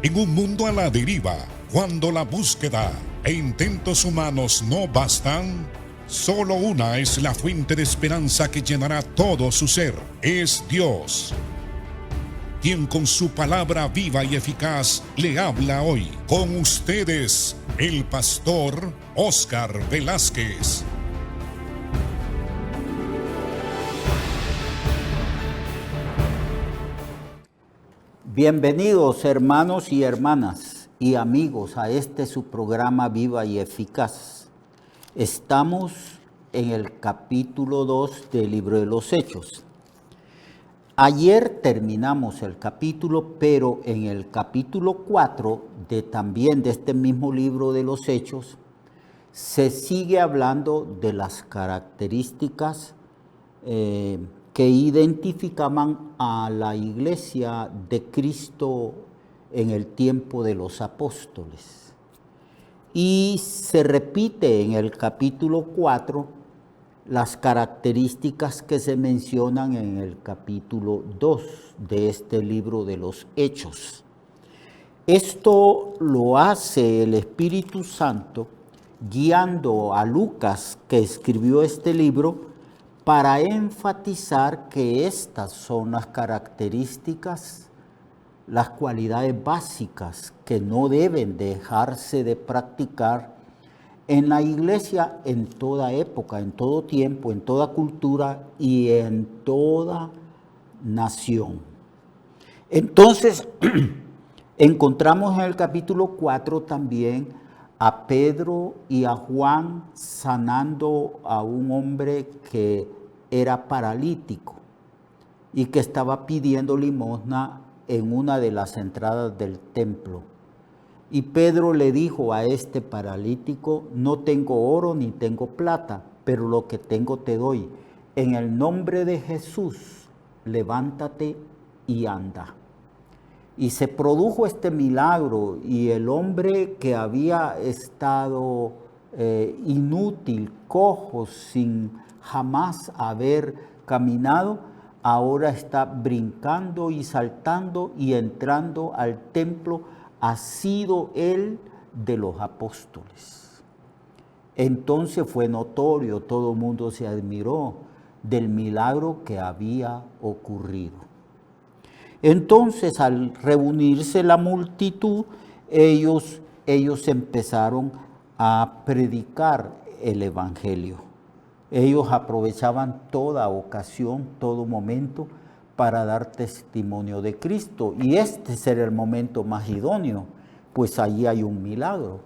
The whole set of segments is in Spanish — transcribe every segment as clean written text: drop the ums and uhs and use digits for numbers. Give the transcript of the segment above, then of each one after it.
En un mundo a la deriva, cuando la búsqueda e intentos humanos no bastan, solo una es la fuente de esperanza que llenará todo su ser. Es Dios, quien con su palabra viva y eficaz le habla hoy. Con ustedes, el pastor Óscar Velázquez. Bienvenidos hermanos y hermanas y amigos a este su programa Viva y Eficaz. Estamos en el capítulo 2 del libro de los Hechos. Ayer terminamos el capítulo, pero en el capítulo 4 también de este mismo libro de los Hechos se sigue hablando de las características que identificaban a la iglesia de Cristo en el tiempo de los apóstoles. Y se repite en el capítulo 4 las características que se mencionan en el capítulo 2 de este libro de los Hechos. Esto lo hace el Espíritu Santo guiando a Lucas, que escribió este libro, para enfatizar que estas son las características, las cualidades básicas que no deben dejarse de practicar en la iglesia en toda época, en todo tiempo, en toda cultura y en toda nación. Entonces, encontramos en el capítulo 4 también a Pedro y a Juan sanando a un hombre que era paralítico y que estaba pidiendo limosna en una de las entradas del templo. Y Pedro le dijo a este paralítico: no tengo oro ni tengo plata, pero lo que tengo te doy. En el nombre de Jesús, levántate y anda. Y se produjo este milagro y el hombre que había estado inútil, cojo, sin jamás haber caminado, ahora está brincando y saltando y entrando al templo. Ha sido él de los apóstoles. Entonces fue notorio, todo el mundo se admiró del milagro que había ocurrido. Entonces, al reunirse la multitud, ellos empezaron a predicar el evangelio. Ellos aprovechaban toda ocasión, todo momento, para dar testimonio de Cristo. Y este será el momento más idóneo, pues allí hay un milagro.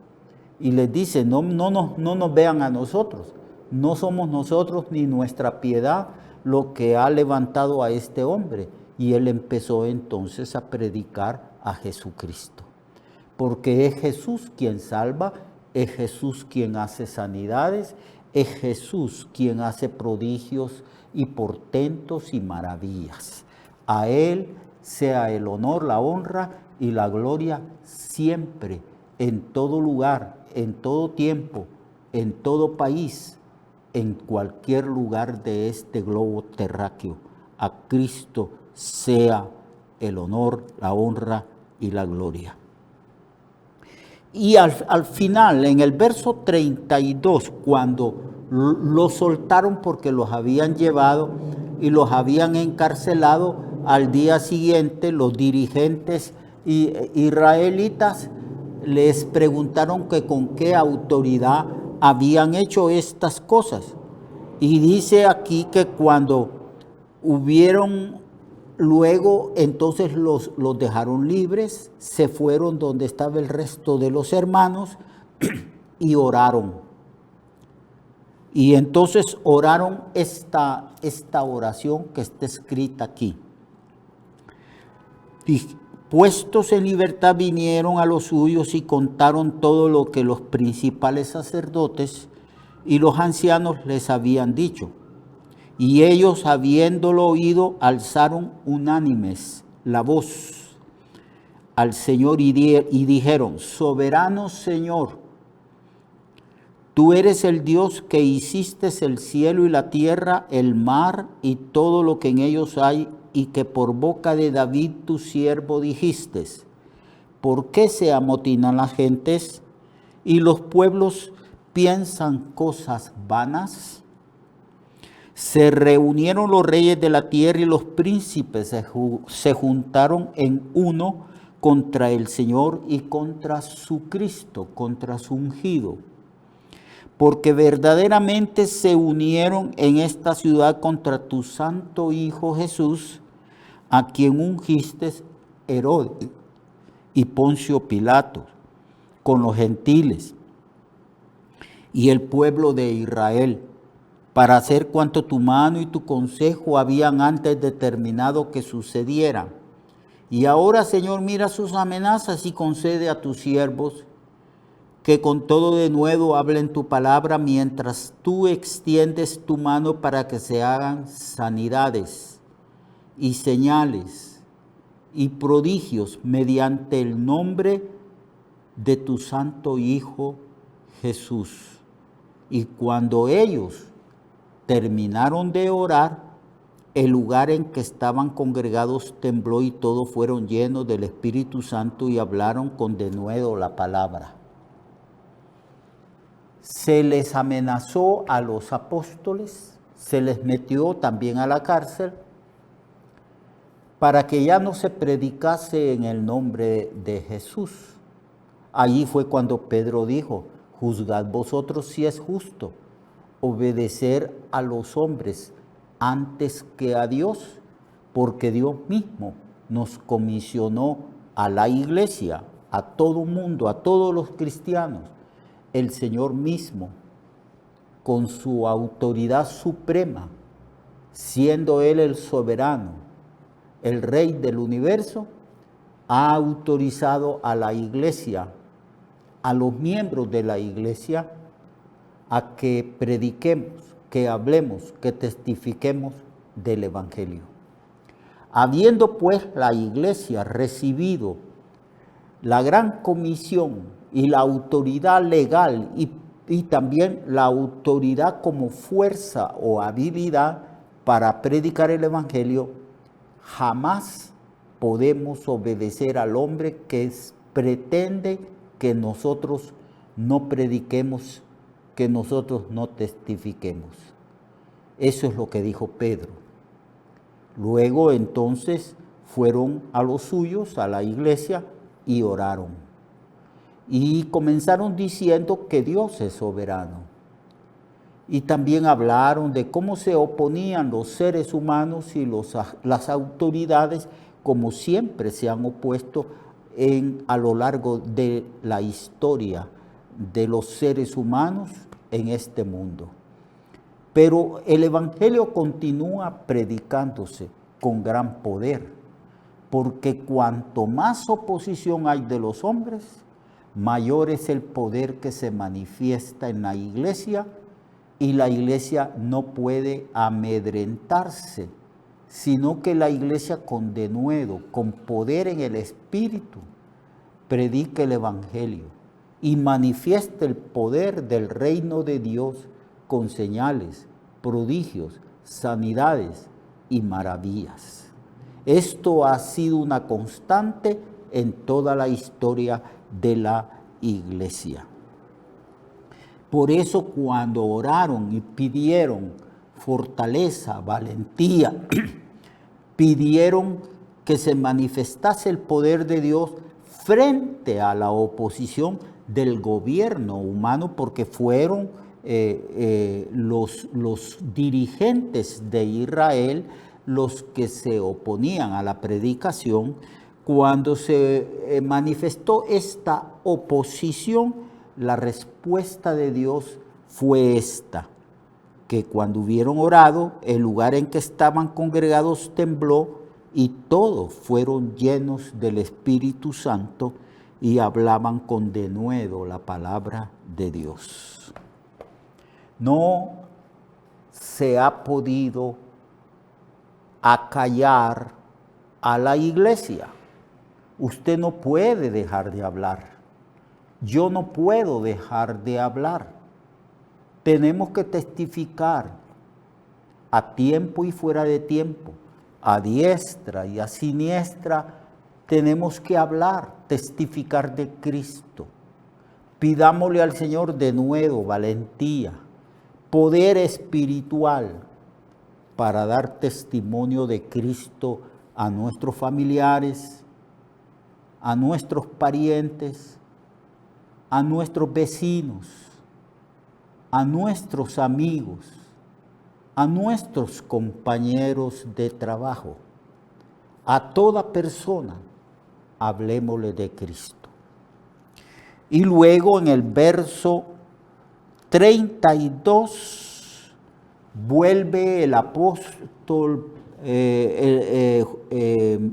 Y les dice: no nos vean a nosotros, no somos nosotros ni nuestra piedad lo que ha levantado a este hombre. Y él empezó entonces a predicar a Jesucristo. Porque es Jesús quien salva, es Jesús quien hace sanidades, es Jesús quien hace prodigios y portentos y maravillas. A él sea el honor, la honra y la gloria siempre, en todo lugar, en todo tiempo, en todo país, en cualquier lugar de este globo terráqueo. A Cristo sea el honor, la honra y la gloria. Y al final, en el verso 32, cuando los soltaron porque los habían llevado y los habían encarcelado, al día siguiente los dirigentes israelitas les preguntaron que con qué autoridad habían hecho estas cosas. Y dice aquí que cuando hubieron luego, entonces los dejaron libres, se fueron donde estaba el resto de los hermanos y oraron. Y entonces oraron esta oración que está escrita aquí. Y puestos en libertad vinieron a los suyos y contaron todo lo que los principales sacerdotes y los ancianos les habían dicho. Y ellos, habiéndolo oído, alzaron unánimes la voz al Señor y dijeron: soberano Señor, tú eres el Dios que hiciste el cielo y la tierra, el mar y todo lo que en ellos hay, y que por boca de David tu siervo dijiste: ¿por qué se amotinan las gentes y los pueblos piensan cosas vanas? Se reunieron los reyes de la tierra y los príncipes se juntaron en uno contra el Señor y contra su Cristo, contra su ungido. Porque verdaderamente se unieron en esta ciudad contra tu santo Hijo Jesús, a quien ungiste Herodes y Poncio Pilato, con los gentiles y el pueblo de Israel, para hacer cuanto tu mano y tu consejo habían antes determinado que sucediera. Y ahora, Señor, mira sus amenazas y concede a tus siervos que con todo de nuevo hablen tu palabra mientras tú extiendes tu mano para que se hagan sanidades y señales y prodigios mediante el nombre de tu santo Hijo Jesús. Y cuando ellos terminaron de orar, el lugar en que estaban congregados tembló y todos fueron llenos del Espíritu Santo y hablaron con denuedo la palabra. Se les amenazó a los apóstoles, se les metió también a la cárcel para que ya no se predicase en el nombre de Jesús. Allí fue cuando Pedro dijo: juzgad vosotros si es justo obedecer a los hombres antes que a Dios, porque Dios mismo nos comisionó a la iglesia, a todo mundo, a todos los cristianos. El Señor mismo, con su autoridad suprema, siendo Él el soberano, el Rey del universo, ha autorizado a la iglesia, a los miembros de la iglesia, a que prediquemos, que hablemos, que testifiquemos del Evangelio. Habiendo pues la iglesia recibido la gran comisión y la autoridad legal y también la autoridad como fuerza o habilidad para predicar el Evangelio, jamás podemos obedecer al hombre que pretende que nosotros no prediquemos, que nosotros no testifiquemos. Eso es lo que dijo Pedro. Luego entonces fueron a los suyos, a la iglesia, y oraron. Y comenzaron diciendo que Dios es soberano. Y también hablaron de cómo se oponían los seres humanos y las autoridades, como siempre se han opuesto a lo largo de la historia de los seres humanos en este mundo. Pero el Evangelio continúa predicándose con gran poder, porque cuanto más oposición hay de los hombres, mayor es el poder que se manifiesta en la iglesia, y la iglesia no puede amedrentarse, sino que la iglesia con denuedo, con poder en el Espíritu, predica el Evangelio y manifiesta el poder del reino de Dios con señales, prodigios, sanidades y maravillas. Esto ha sido una constante en toda la historia de la iglesia. Por eso cuando oraron y pidieron fortaleza, valentía, pidieron que se manifestase el poder de Dios frente a la oposición del gobierno humano, porque fueron los dirigentes de Israel los que se oponían a la predicación. Cuando se manifestó esta oposición, la respuesta de Dios fue esta: que cuando hubieron orado, el lugar en que estaban congregados tembló y todos fueron llenos del Espíritu Santo y hablaban con denuedo la palabra de Dios. No se ha podido acallar a la iglesia. Usted no puede dejar de hablar. Yo no puedo dejar de hablar. Tenemos que testificar a tiempo y fuera de tiempo, a diestra y a siniestra, tenemos que hablar, testificar de Cristo. Pidámosle al Señor de nuevo valentía, poder espiritual para dar testimonio de Cristo a nuestros familiares, a nuestros parientes, a nuestros vecinos, a nuestros amigos, a nuestros compañeros de trabajo, a toda persona, hablemosle de Cristo. Y luego en el verso 32 vuelve el apóstol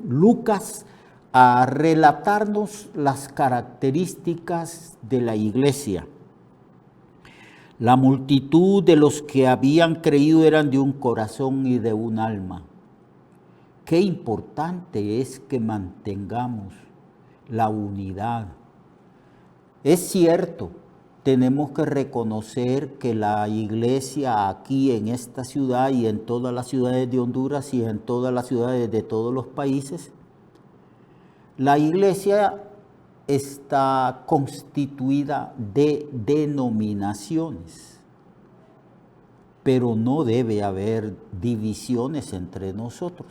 Lucas a relatarnos las características de la iglesia. La multitud de los que habían creído eran de un corazón y de un alma. Qué importante es que mantengamos la unidad. Es cierto, tenemos que reconocer que la iglesia aquí en esta ciudad y en todas las ciudades de Honduras y en todas las ciudades de todos los países, la iglesia está constituida de denominaciones, pero no debe haber divisiones entre nosotros.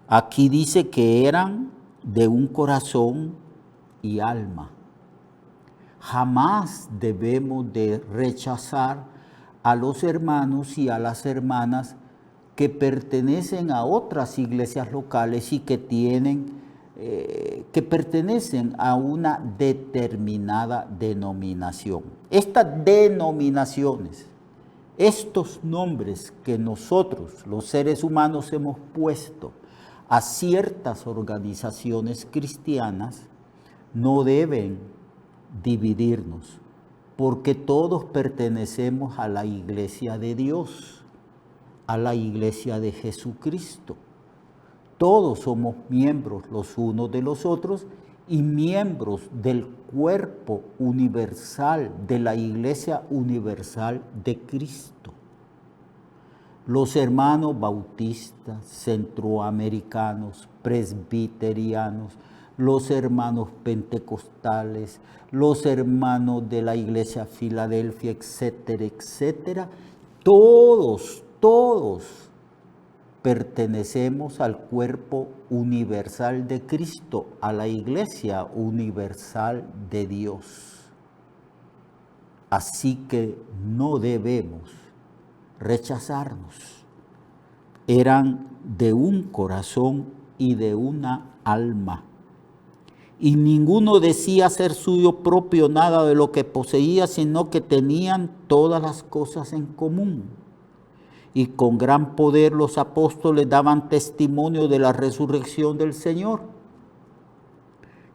Aquí dice que eran de un corazón y alma. Jamás debemos de rechazar a los hermanos y a las hermanas que pertenecen a otras iglesias locales y que pertenecen a una determinada denominación. Estas denominaciones, estos nombres que nosotros, los seres humanos, hemos puesto a ciertas organizaciones cristianas, no deben dividirnos, porque todos pertenecemos a la iglesia de Dios, a la iglesia de Jesucristo. Todos somos miembros los unos de los otros y miembros del cuerpo universal, de la iglesia universal de Cristo. Los hermanos bautistas, centroamericanos, presbiterianos, los hermanos pentecostales, los hermanos de la iglesia Filadelfia, etcétera, etcétera, todos pertenecemos al cuerpo universal de Cristo, a la iglesia universal de Dios. Así que no debemos rechazarnos. Eran de un corazón y de una alma. Y ninguno decía ser suyo propio nada de lo que poseía, sino que tenían todas las cosas en común. Y con gran poder los apóstoles daban testimonio de la resurrección del Señor.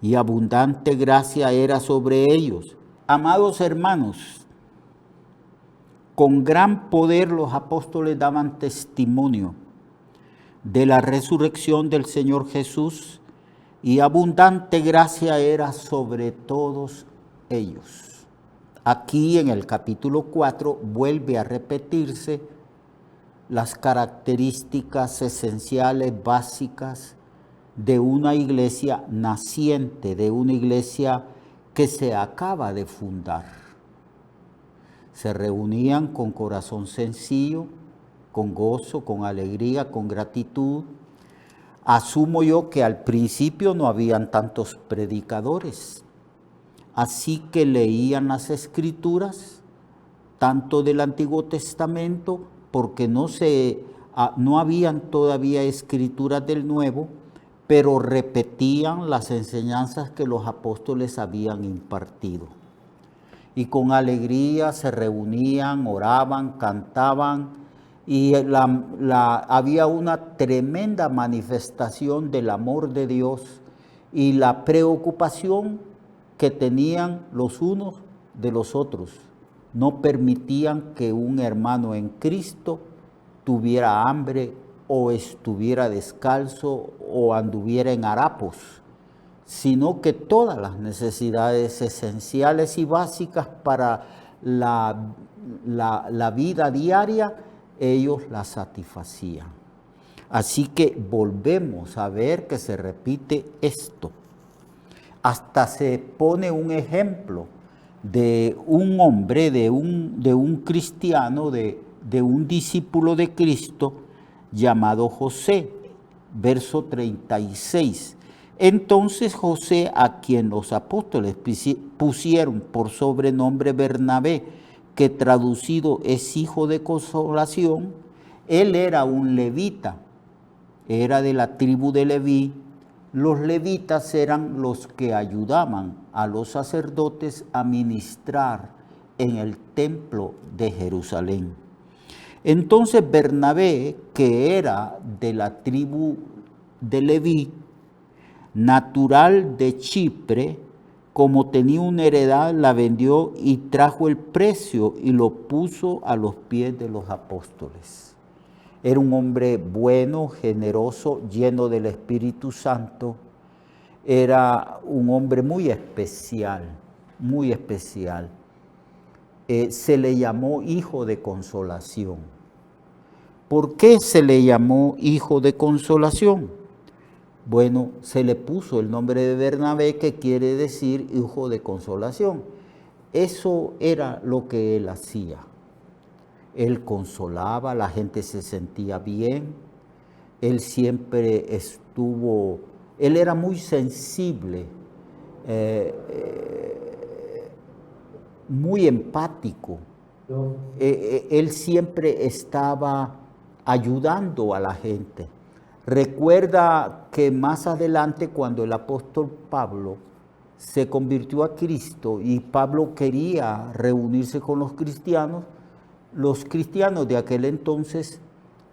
Y abundante gracia era sobre ellos. Amados hermanos, con gran poder los apóstoles daban testimonio de la resurrección del Señor Jesús, y abundante gracia era sobre todos ellos. Aquí en el capítulo 4 vuelve a repetirse las características esenciales, básicas de una iglesia naciente, de una iglesia que se acaba de fundar. Se reunían con corazón sencillo, con gozo, con alegría, con gratitud. Asumo yo que al principio no habían tantos predicadores, así que leían las escrituras, tanto del Antiguo Testamento, porque no habían todavía escrituras del Nuevo, pero repetían las enseñanzas que los apóstoles habían impartido. Y con alegría se reunían, oraban, cantaban, y había una tremenda manifestación del amor de Dios y la preocupación que tenían los unos de los otros. No permitían que un hermano en Cristo tuviera hambre o estuviera descalzo o anduviera en harapos, sino que todas las necesidades esenciales y básicas para la vida diaria, ellos las satisfacían. Así que volvemos a ver que se repite esto. Hasta se pone un ejemplo de un hombre, de un cristiano, de un discípulo de Cristo llamado José, verso 36. Entonces José, a quien los apóstoles pusieron por sobrenombre Bernabé, que traducido es hijo de consolación, él era un levita, era de la tribu de Leví. Los levitas eran los que ayudaban a los sacerdotes a ministrar en el templo de Jerusalén. Entonces Bernabé, que era de la tribu de Leví, natural de Chipre, como tenía una heredad, la vendió y trajo el precio y lo puso a los pies de los apóstoles. Era un hombre bueno, generoso, lleno del Espíritu Santo. Era un hombre muy especial, muy especial. Se le llamó hijo de consolación. ¿Por qué se le llamó hijo de consolación? Bueno, se le puso el nombre de Bernabé, que quiere decir hijo de consolación. Eso era lo que él hacía. Él consolaba, la gente se sentía bien. Él siempre él era muy sensible, muy empático. Él siempre estaba ayudando a la gente. Recuerda que más adelante, cuando el apóstol Pablo se convirtió a Cristo y Pablo quería reunirse con los cristianos de aquel entonces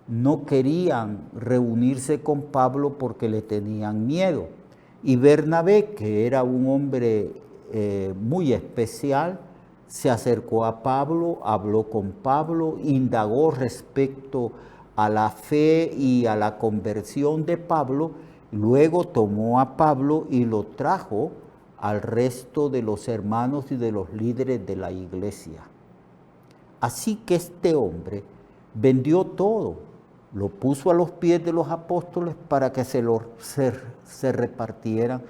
no querían reunirse con Pablo porque le tenían miedo. Y Bernabé, que era un hombre muy especial, se acercó a Pablo, habló con Pablo, indagó respecto a la fe y a la conversión de Pablo. Luego tomó a Pablo y lo trajo al resto de los hermanos y de los líderes de la iglesia. Así que este hombre vendió todo, lo puso a los pies de los apóstoles para que se repartieran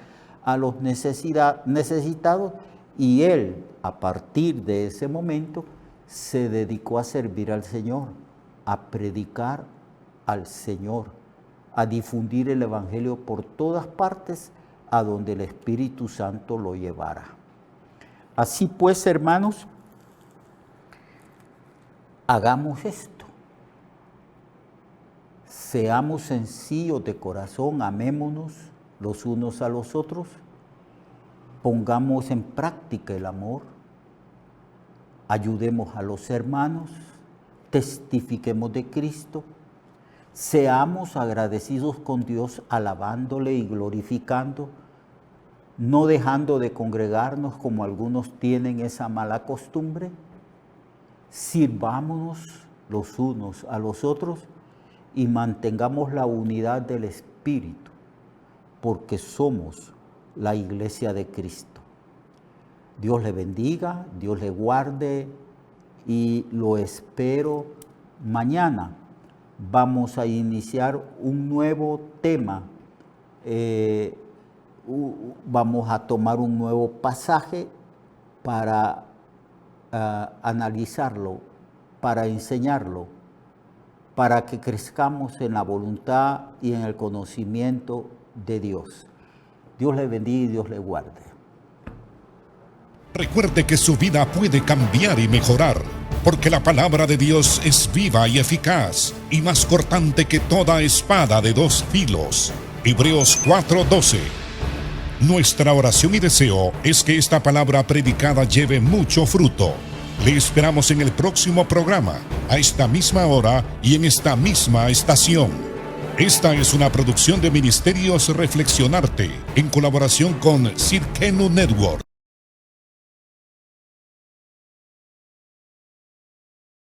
a los necesitados, y él, a partir de ese momento, se dedicó a servir al Señor, a predicar al Señor, a difundir el Evangelio por todas partes a donde el Espíritu Santo lo llevara. Así pues, hermanos, hagamos esto. Seamos sencillos de corazón, amémonos los unos a los otros, pongamos en práctica el amor, ayudemos a los hermanos, testifiquemos de Cristo, seamos agradecidos con Dios, alabándole y glorificando, no dejando de congregarnos como algunos tienen esa mala costumbre. Sirvámonos los unos a los otros y mantengamos la unidad del Espíritu, porque somos la iglesia de Cristo. Dios le bendiga, Dios le guarde y lo espero mañana. Vamos a iniciar un nuevo tema. Vamos a tomar un nuevo pasaje para analizarlo, para enseñarlo, para que crezcamos en la voluntad y en el conocimiento de Dios. Dios le bendiga y Dios le guarde. Recuerde que su vida puede cambiar y mejorar, porque la palabra de Dios es viva y eficaz, y más cortante que toda espada de dos filos. Hebreos 4:12. Nuestra oración y deseo es que esta palabra predicada lleve mucho fruto. Le esperamos en el próximo programa, a esta misma hora y en esta misma estación. Esta es una producción de Ministerios Reflexionarte, en colaboración con Sirkenu Network.